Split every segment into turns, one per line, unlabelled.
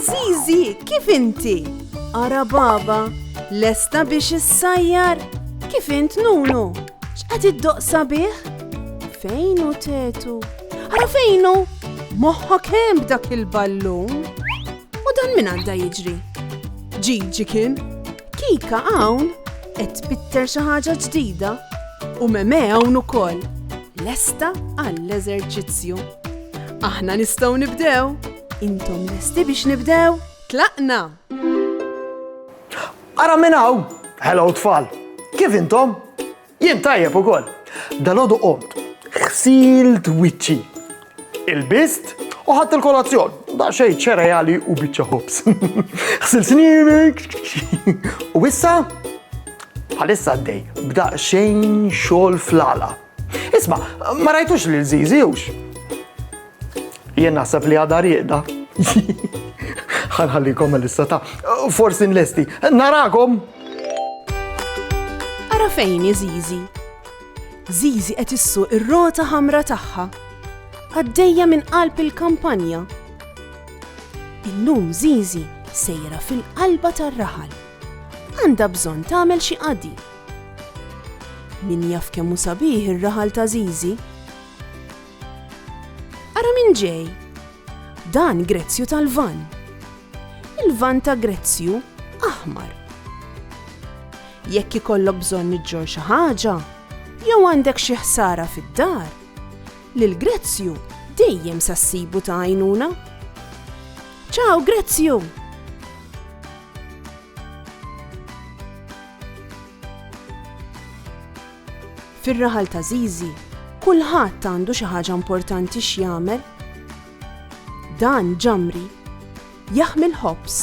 Zizi, kif inti? Ara baba, lesta biex issajjar? Kif int Nunu? X'qed iddoqsa bih? Fejnu tetu? Ara fejnu? Moħħok hemm b'dak il-ballun? U dan min għandha jiġri? Ġiġi kien? Kika hawn qed tbitter xi ħaġa ġdida u Meme hawn ukoll. Lesta għall-eżerċizzju. Aħna nistgħu nibdew. Intom lesti biex nibdew? Tlaqna!
Ara minn hawn! Hello tfal! Kif intom? Jien tajjeb ukoll. Dalgħodu qomt, ħsilt wiċċi, ilbist u ħadd il-kolazzjon. Daqsxejn ċereali u biċċa ħobs. Ħsil snienek. U issa bħalissa għaddej b'daqsxejn xogħol fl-għala. Isma', ma rajtux lil Zizi hux? Jien naħseb li għadha rieqda. Ħanħallikom l-issa ta' forsi nlesti. Narakom!
Ara fejn Zizi? Zizi qed issuq ir-rota ħamra tagħha. Għaddejja minn qalb il-kampanja. Illum Zizi sejra fil-qalba tar-raħal. Għandha bżonn tagħmel xi qadi. Min jaf kemm hu sabiħ ir-raħal ta' Zizi? Ara min ġej? Dan Grezzju tal-Van. Il-van ta' Grezzju aħmar. Jekk ikollok bżonn niġġor xi ħaġa, jew għandek xi ħsara fid-dar, lil Grezzju dejjem sassibu ta' għajnuna. Ciao Grezzju! Fir-raħal ta' Zizi, kulħadd għandu xi ħaġa importanti x'jagħmel. Dan Ġamri jaħmel ħobs.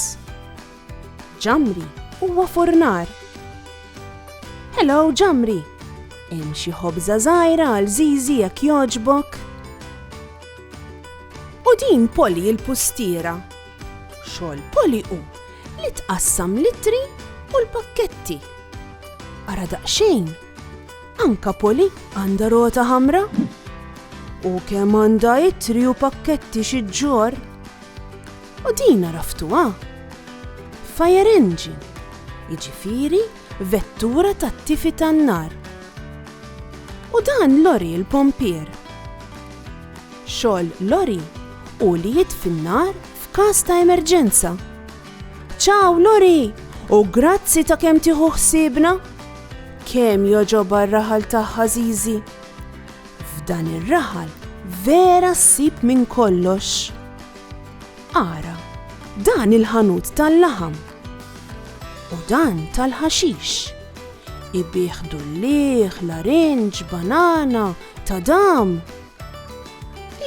Ġamri huwa furnar. Hello Ġamri, hemm xi ħobża żgħira għal Zizi jekk jogħġbok? U din Poli l-pustiera. Xogħol Poli hu li tqassam litri u l-pakketti. Ara daqsxejn, anka Poli għandha rota ħamra u kemm għandha ittri u pakketti xi ġġor. U din araftuha. Fire engine, jiġifieri vettura tat-tifi tan-nar. U dan Lori l-pompier. Xogħol Lori hu li jitfi n-nar f'każ ta' emerġenza. Ciao Lori, u grazzi ta' kemm tieħu ħsiebna. Kemm joġobha r-raħal tagħha Zizi. F'dan ir-raħal vera ssib minn kollox. Ara, dan il-ħanut tal-laħam u dan tal-ħaxix. Ibih dulliħ, larinġ, banana, tadam.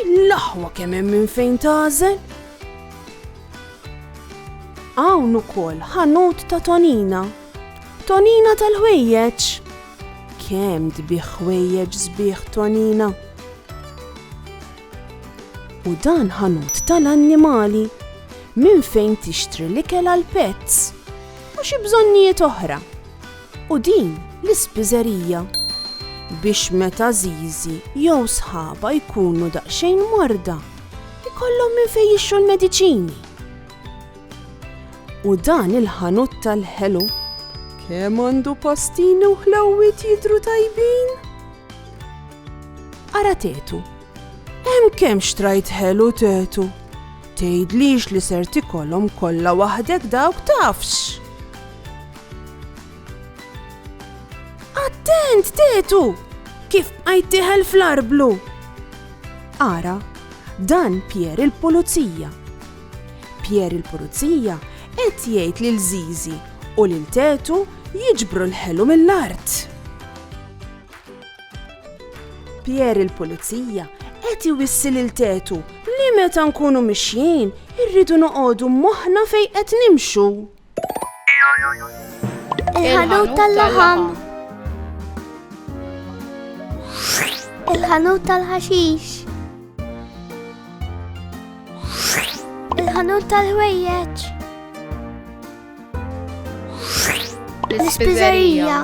Il-laħwa kemm hemm minn fejn tażel. Hawn ukoll ħanut ta' Tonina. Tonina tal-ħwejjeġ. Kemm tbieħ ħwejjeġ sbieħ Tonina. U dan ħanut tal-annimali minn fejn tixtri l-ikel għall-pets u xi bżonnijiet oħra. U din l-ispiżerija biex meta Zizi jew sħaba jkunu daqsxejn morda ikollhom minn fejn jixtru l-mediċini. U dan il-ħanut tal-ħelu kemm għandu pastini u ħlawwiet jidhru tajbin. Ara tetu, hemm kemm xtrajt ħelu tetu. Tgħidlix li ser tikollhom kollha waħdek dawk tafx. Attent tetu, kif qajtiħel fl-arblu. Ara, dan Pier il-Pulizija. Pier il-Pulizija qed jgħid lil Zizi u lil tetu jiġbru l-ħelu mill-art. Pier il-Pulizija qed iwissil il-tetu li meta nkunu mixjin irridu noqogħdu moħħna fejn qed nimxu.
Il-ħanut tal-laħam. Il-ħanut tal-ħaxix. Il-ħanut tal-ħwejjeġ. L-ispiżerija.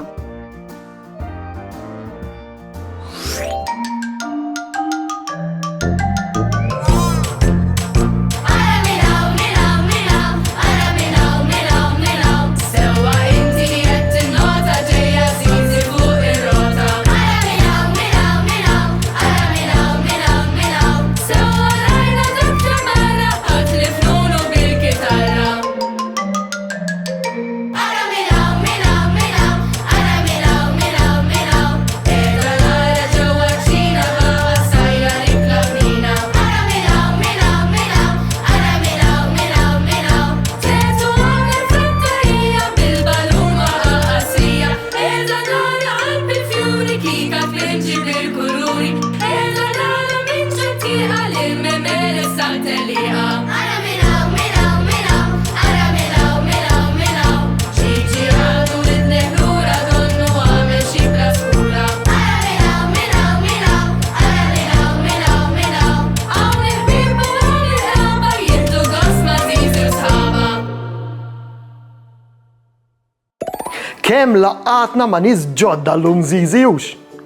Kemm laqatna ma' nies ġodda llum żiżijux.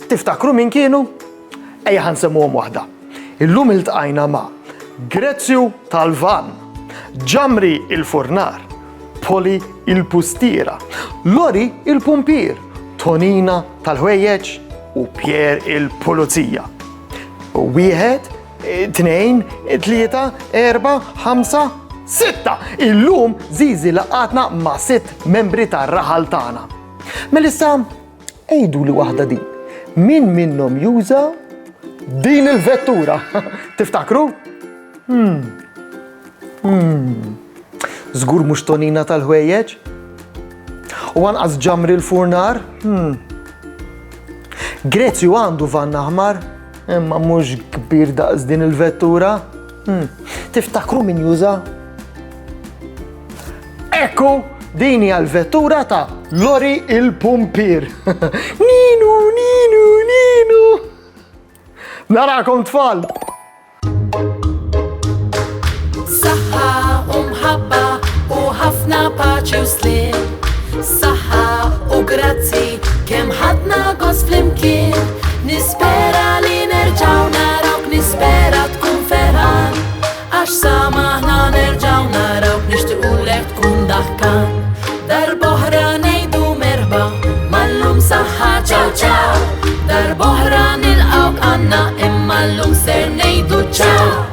Tiftakru min kienu? Ejja ħansemmuhom waħda. Illum iltqajna ma' Grezzju tal-Van, Ġamri il-Furnar, Poli il-Pustiera, Lori il-Pumpir, Tonina tal-Ħwejjeġ u Pier il-Pulizija. Wieħed, tnejn, tlieta, erba', ħamsa, sitta. Illum Zizi laqatna ma' 6 membri tar-raħal tagħna. Melissa, ejdu li waħda din. Min minnhom juża din il-vettura? Tiftakru? Żgur mhux Tonina tal-Ħwejjeġ? U anqas Ġamri l-Furnar? Grezzju għandu van aħmar, imma mhux kbir daqs din il-vettura. Tiftakru min juża? Ekku, din hija l-vettura ta' Lori il-Pumpir. Ninu, ninu, ninu. Narakom tfal.
Saħħa u mħabba u ħafna paċi u slim. Saħħa u grazzi kemm ħadna gost flimkien. Nispera li nerġaw narawk, nispera tkun ferħan. Għax samaħna nerġaw narawk, nixtiequlek tkun daħkan. Darboħra ngħidu merba, mallum saħħa ċaw ċaw. Darboħra nilqawk għandna imma llum ser ngħidu ċaw.